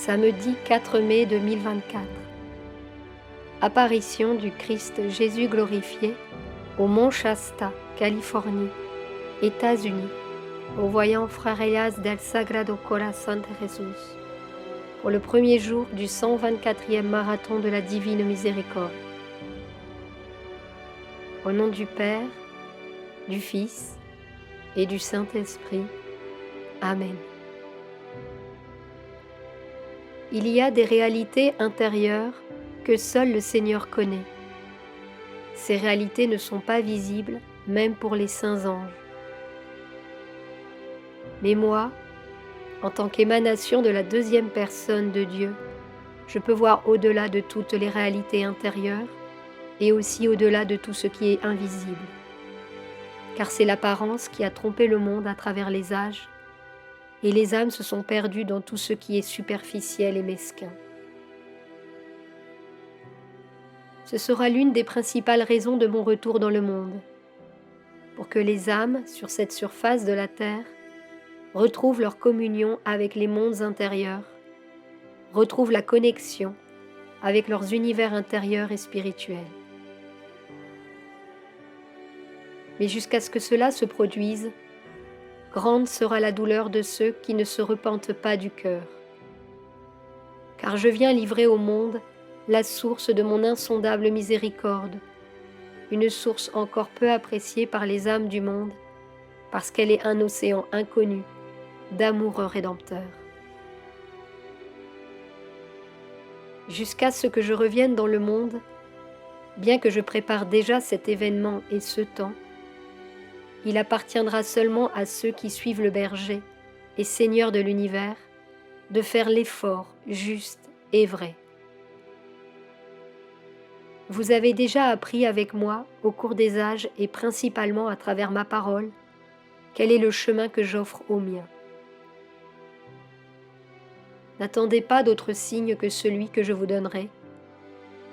Samedi 4 mai 2024. Apparition du Christ Jésus glorifié au Mont Shasta, Californie, États-Unis, au voyant Frère Elias del Sagrado Corazón de Jesús, pour le premier jour du 124e marathon de la Divine Miséricorde. Au nom du Père, du Fils et du Saint-Esprit. Amen. Il y a des réalités intérieures que seul le Seigneur connaît. Ces réalités ne sont pas visibles, même pour les saints anges. Mais moi, en tant qu'émanation de la deuxième personne de Dieu, je peux voir au-delà de toutes les réalités intérieures et aussi au-delà de tout ce qui est invisible. Car c'est l'apparence qui a trompé le monde à travers les âges, et les âmes se sont perdues dans tout ce qui est superficiel et mesquin. Ce sera l'une des principales raisons de mon retour dans le monde, pour que les âmes, sur cette surface de la terre, retrouvent leur communion avec les mondes intérieurs, retrouvent la connexion avec leurs univers intérieurs et spirituels. Mais jusqu'à ce que cela se produise, grande sera la douleur de ceux qui ne se repentent pas du cœur. Car je viens livrer au monde la source de mon insondable miséricorde, une source encore peu appréciée par les âmes du monde, parce qu'elle est un océan inconnu d'amour rédempteur. Jusqu'à ce que je revienne dans le monde, bien que je prépare déjà cet événement et ce temps, il appartiendra seulement à ceux qui suivent le berger et Seigneur de l'univers de faire l'effort juste et vrai. Vous avez déjà appris avec moi au cours des âges et principalement à travers ma parole quel est le chemin que j'offre aux miens. N'attendez pas d'autre signe que celui que je vous donnerai,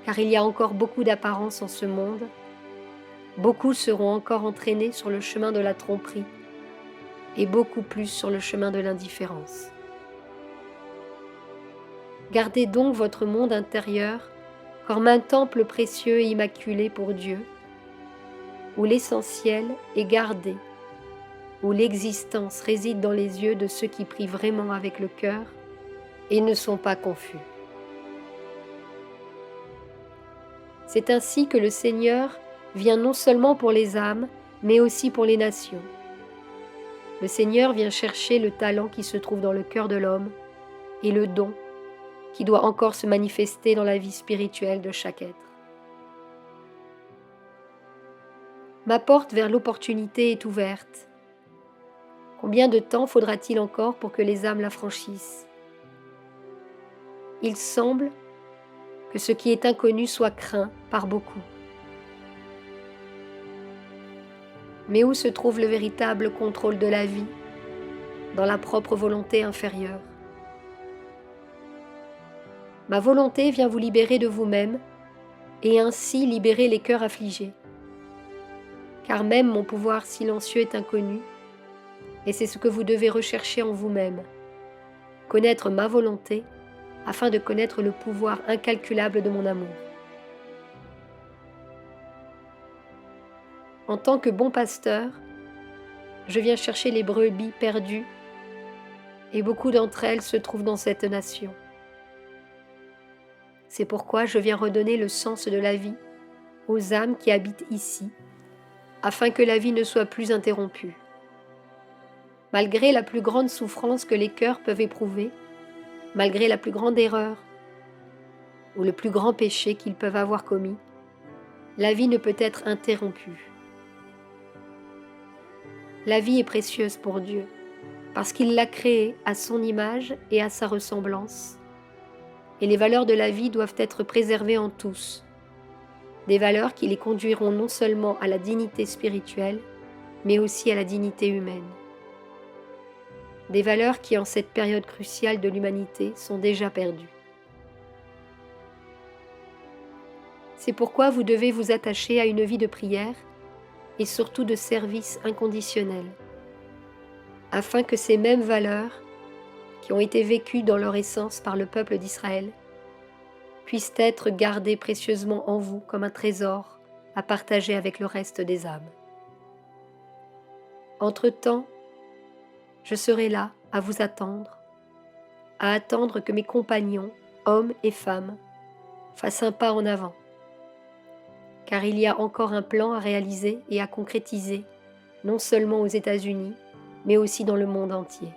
car il y a encore beaucoup d'apparence en ce monde. Beaucoup seront encore entraînés sur le chemin de la tromperie et beaucoup plus sur le chemin de l'indifférence. Gardez donc votre monde intérieur comme un temple précieux et immaculé pour Dieu, où l'essentiel est gardé, où l'existence réside dans les yeux de ceux qui prient vraiment avec le cœur et ne sont pas confus. C'est ainsi que le Seigneur vient non seulement pour les âmes, mais aussi pour les nations. Le Seigneur vient chercher le talent qui se trouve dans le cœur de l'homme et le don qui doit encore se manifester dans la vie spirituelle de chaque être. Ma porte vers l'opportunité est ouverte. Combien de temps faudra-t-il encore pour que les âmes la franchissent ? Il semble que ce qui est inconnu soit craint par beaucoup. Mais où se trouve le véritable contrôle de la vie ? Dans la propre volonté inférieure. Ma volonté vient vous libérer de vous-même et ainsi libérer les cœurs affligés. Car même mon pouvoir silencieux est inconnu et c'est ce que vous devez rechercher en vous-même. Connaître ma volonté afin de connaître le pouvoir incalculable de mon amour. En tant que bon pasteur, je viens chercher les brebis perdues et beaucoup d'entre elles se trouvent dans cette nation. C'est pourquoi je viens redonner le sens de la vie aux âmes qui habitent ici, afin que la vie ne soit plus interrompue. Malgré la plus grande souffrance que les cœurs peuvent éprouver, malgré la plus grande erreur ou le plus grand péché qu'ils peuvent avoir commis, la vie ne peut être interrompue. La vie est précieuse pour Dieu, parce qu'il l'a créée à son image et à sa ressemblance. Et les valeurs de la vie doivent être préservées en tous. Des valeurs qui les conduiront non seulement à la dignité spirituelle, mais aussi à la dignité humaine. Des valeurs qui, en cette période cruciale de l'humanité, sont déjà perdues. C'est pourquoi vous devez vous attacher à une vie de prière et surtout de service inconditionnel, afin que ces mêmes valeurs qui ont été vécues dans leur essence par le peuple d'Israël, puissent être gardées précieusement en vous comme un trésor à partager avec le reste des âmes. Entre-temps, je serai là à vous attendre, à attendre que mes compagnons, hommes et femmes, fassent un pas en avant, car il y a encore un plan à réaliser et à concrétiser, non seulement aux États-Unis, mais aussi dans le monde entier.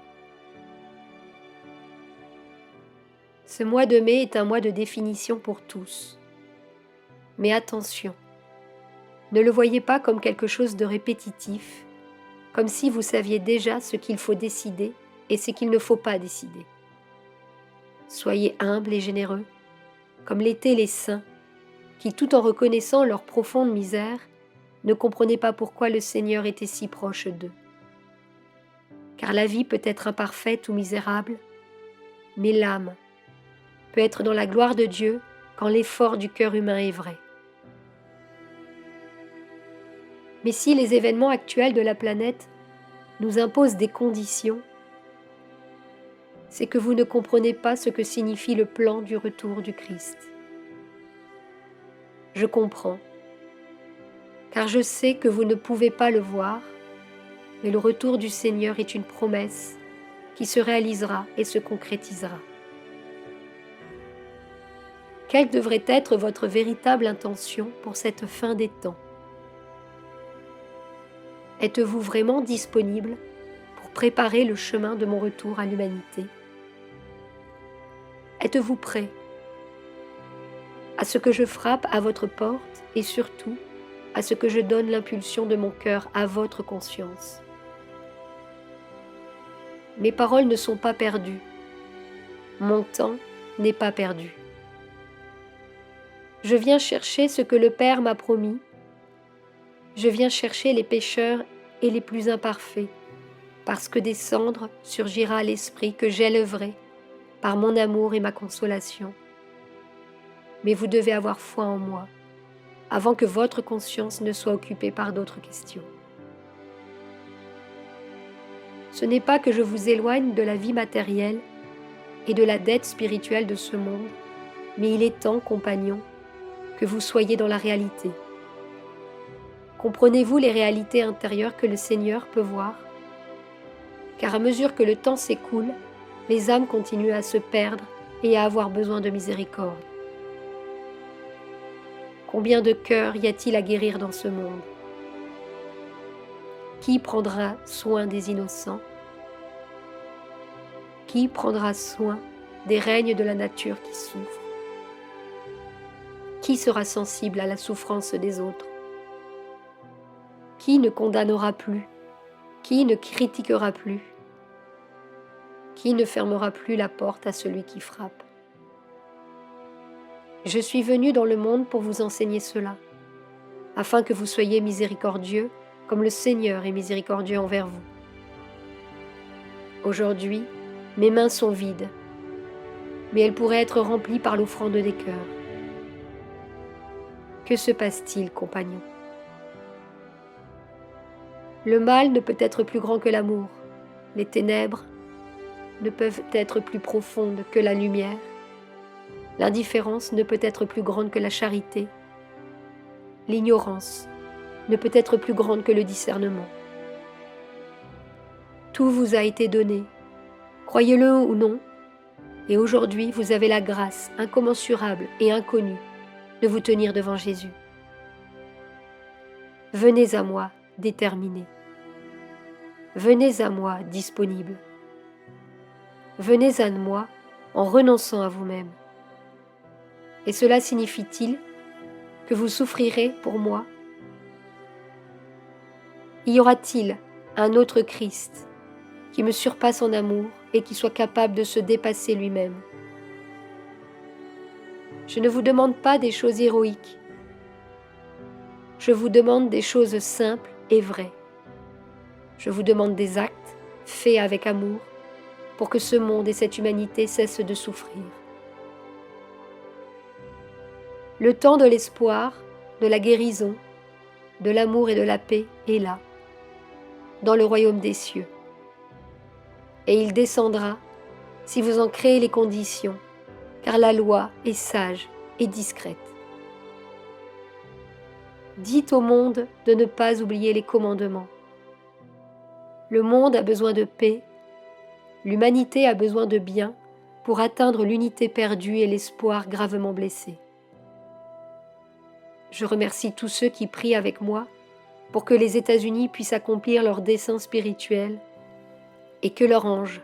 Ce mois de mai est un mois de définition pour tous. Mais attention, ne le voyez pas comme quelque chose de répétitif, comme si vous saviez déjà ce qu'il faut décider et ce qu'il ne faut pas décider. Soyez humbles et généreux, comme l'étaient les saints, qui, tout en reconnaissant leur profonde misère, ne comprenaient pas pourquoi le Seigneur était si proche d'eux. Car la vie peut être imparfaite ou misérable, mais l'âme peut être dans la gloire de Dieu quand l'effort du cœur humain est vrai. Mais si les événements actuels de la planète nous imposent des conditions, c'est que vous ne comprenez pas ce que signifie le plan du retour du Christ. Je comprends, car je sais que vous ne pouvez pas le voir, mais le retour du Seigneur est une promesse qui se réalisera et se concrétisera. Quelle devrait être votre véritable intention pour cette fin des temps? Êtes-vous vraiment disponible pour préparer le chemin de mon retour à l'humanité? Êtes-vous prêt à ce que je frappe à votre porte et surtout à ce que je donne l'impulsion de mon cœur à votre conscience? Mes paroles ne sont pas perdues. Mon temps n'est pas perdu. Je viens chercher ce que le Père m'a promis. Je viens chercher les pécheurs et les plus imparfaits, parce que des cendres surgira à l'esprit que j'élèverai par mon amour et ma consolation. Mais vous devez avoir foi en moi, avant que votre conscience ne soit occupée par d'autres questions. Ce n'est pas que je vous éloigne de la vie matérielle et de la dette spirituelle de ce monde, mais il est temps, compagnons, que vous soyez dans la réalité. Comprenez-vous les réalités intérieures que le Seigneur peut voir? Car à mesure que le temps s'écoule, les âmes continuent à se perdre et à avoir besoin de miséricorde. Combien de cœurs y a-t-il à guérir dans ce monde? Qui prendra soin des innocents? Qui prendra soin des règnes de la nature qui souffrent? Qui sera sensible à la souffrance des autres? Qui ne condamnera plus? Qui ne critiquera plus? Qui ne fermera plus la porte à celui qui frappe? Je suis venu dans le monde pour vous enseigner cela, afin que vous soyez miséricordieux comme le Seigneur est miséricordieux envers vous. Aujourd'hui, mes mains sont vides, mais elles pourraient être remplies par l'offrande des cœurs. Que se passe-t-il, compagnons? Le mal ne peut être plus grand que l'amour. Les ténèbres ne peuvent être plus profondes que la lumière. L'indifférence ne peut être plus grande que la charité. L'ignorance ne peut être plus grande que le discernement. Tout vous a été donné, croyez-le ou non, et aujourd'hui vous avez la grâce incommensurable et inconnue de vous tenir devant Jésus. Venez à moi déterminé. Venez à moi disponible. Venez à moi en renonçant à vous-même. Et cela signifie-t-il que vous souffrirez pour moi? Y aura-t-il un autre Christ qui me surpasse en amour et qui soit capable de se dépasser lui-même? Je ne vous demande pas des choses héroïques. Je vous demande des choses simples et vraies. Je vous demande des actes faits avec amour pour que ce monde et cette humanité cessent de souffrir. Le temps de l'espoir, de la guérison, de l'amour et de la paix est là, dans le royaume des cieux. Et il descendra si vous en créez les conditions, car la loi est sage et discrète. Dites au monde de ne pas oublier les commandements. Le monde a besoin de paix, l'humanité a besoin de bien pour atteindre l'unité perdue et l'espoir gravement blessé. Je remercie tous ceux qui prient avec moi pour que les États-Unis puissent accomplir leur dessein spirituel et que leur ange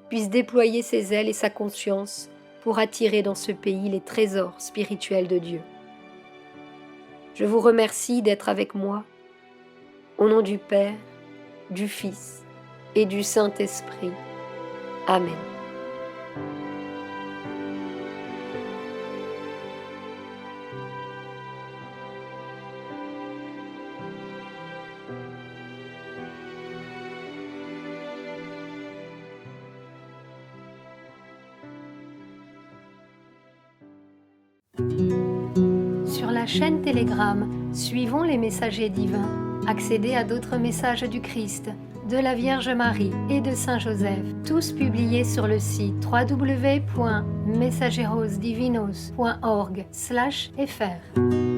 puisse déployer ses ailes et sa conscience pour attirer dans ce pays les trésors spirituels de Dieu. Je vous remercie d'être avec moi, au nom du Père, du Fils et du Saint-Esprit. Amen. Sur la chaîne Telegram, suivons les messagers divins. Accédez à d'autres messages du Christ, de la Vierge Marie et de Saint Joseph, tous publiés sur le site www.mensajerosdivinos.org/fr.